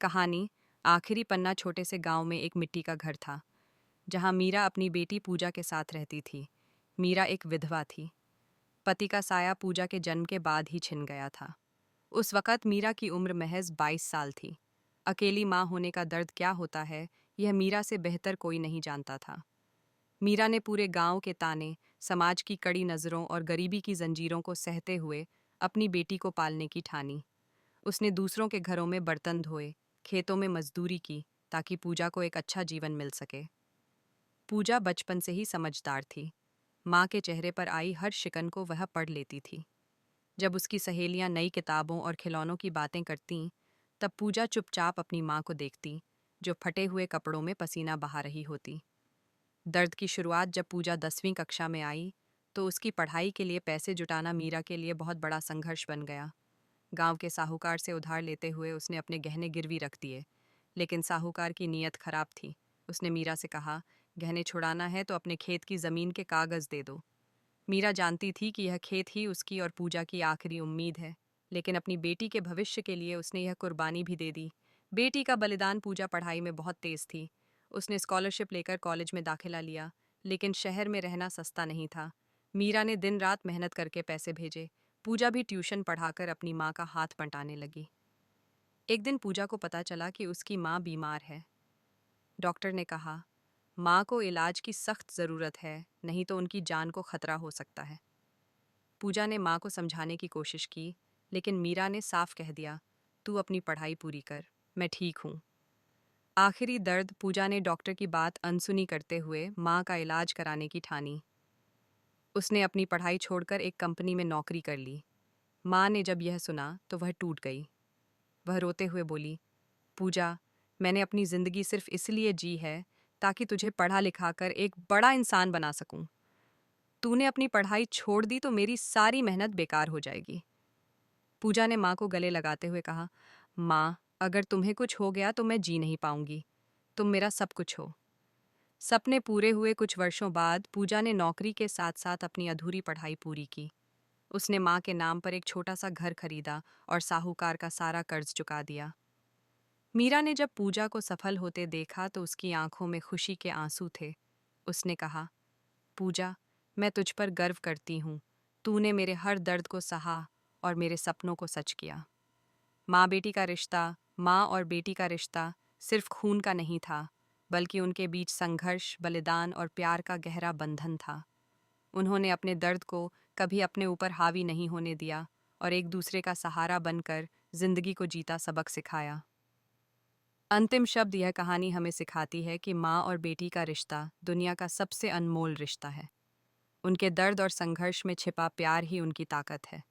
कहानी। आखिरी पन्ना। छोटे से गांव में एक मिट्टी का घर था जहां मीरा अपनी बेटी पूजा के साथ रहती थी। मीरा एक विधवा थी। पति का साया पूजा के जन्म के बाद ही छिन गया था। उस वक़्त मीरा की उम्र महज 22 साल थी। अकेली माँ होने का दर्द क्या होता है, यह मीरा से बेहतर कोई नहीं जानता था। मीरा ने पूरे गांव के ताने, समाज की कड़ी नज़रों और गरीबी की जंजीरों को सहते हुए अपनी बेटी को पालने की ठानी। उसने दूसरों के घरों में बर्तन धोए, खेतों में मजदूरी की, ताकि पूजा को एक अच्छा जीवन मिल सके। पूजा बचपन से ही समझदार थी। माँ के चेहरे पर आई हर शिकन को वह पढ़ लेती थी। जब उसकी सहेलियाँ नई किताबों और खिलौनों की बातें करतीं, तब पूजा चुपचाप अपनी माँ को देखती, जो फटे हुए कपड़ों में पसीना बहा रही होती। दर्द की शुरुआत जब पूजा 10वीं कक्षा में आई, तो उसकी पढ़ाई के लिए पैसे जुटाना मीरा के लिए बहुत बड़ा संघर्ष बन गया। गांव के साहूकार से उधार लेते हुए उसने अपने गहने गिरवी रख दिए, लेकिन साहूकार की नीयत खराब थी। उसने मीरा से कहा, गहने छुड़ाना है तो अपने खेत की ज़मीन के कागज़ दे दो। मीरा जानती थी कि यह खेत ही उसकी और पूजा की आखिरी उम्मीद है, लेकिन अपनी बेटी के भविष्य के लिए उसने यह कुर्बानी भी दे दी। बेटी का बलिदान। पूजा पढ़ाई में बहुत तेज़ थी। उसने स्कॉलरशिप लेकर कॉलेज में दाखिला लिया, लेकिन शहर में रहना सस्ता नहीं था। मीरा ने दिन रात मेहनत करके पैसे भेजे। पूजा भी ट्यूशन पढ़ाकर अपनी माँ का हाथ बंटाने लगी। एक दिन पूजा को पता चला कि उसकी माँ बीमार है। डॉक्टर ने कहा, माँ को इलाज की सख्त ज़रूरत है, नहीं तो उनकी जान को खतरा हो सकता है। पूजा ने माँ को समझाने की कोशिश की, लेकिन मीरा ने साफ कह दिया, तू अपनी पढ़ाई पूरी कर, मैं ठीक हूँ। आखिरी दर्द। पूजा ने डॉक्टर की बात अनसुनी करते हुए माँ का इलाज कराने की ठानी। उसने अपनी पढ़ाई छोड़कर एक कंपनी में नौकरी कर ली। माँ ने जब यह सुना तो वह टूट गई। वह रोते हुए बोली, पूजा, मैंने अपनी ज़िंदगी सिर्फ इसलिए जी है ताकि तुझे पढ़ा लिखाकर एक बड़ा इंसान बना सकूं। तूने अपनी पढ़ाई छोड़ दी तो मेरी सारी मेहनत बेकार हो जाएगी। पूजा ने माँ को गले लगाते हुए कहा, माँ, अगर तुम्हें कुछ हो गया तो मैं जी नहीं पाऊंगी। तुम मेरा सब कुछ हो। सपने पूरे हुए कुछ वर्षों बाद पूजा ने नौकरी के साथ साथ अपनी अधूरी पढ़ाई पूरी की। उसने माँ के नाम पर एक छोटा सा घर खरीदा और साहूकार का सारा कर्ज चुका दिया। मीरा ने जब पूजा को सफल होते देखा तो उसकी आंखों में खुशी के आंसू थे। उसने कहा, पूजा, मैं तुझ पर गर्व करती हूँ। तूने मेरे हर दर्द को सहा और मेरे सपनों को सच किया। माँ और बेटी का रिश्ता सिर्फ खून का नहीं था, बल्कि उनके बीच संघर्ष, बलिदान और प्यार का गहरा बंधन था। उन्होंने अपने दर्द को कभी अपने ऊपर हावी नहीं होने दिया और एक दूसरे का सहारा बनकर जिंदगी को जीता सबक सिखाया। अंतिम शब्द। यह कहानी हमें सिखाती है कि माँ और बेटी का रिश्ता दुनिया का सबसे अनमोल रिश्ता है। उनके दर्द और संघर्ष में छिपा प्यार ही उनकी ताकत है।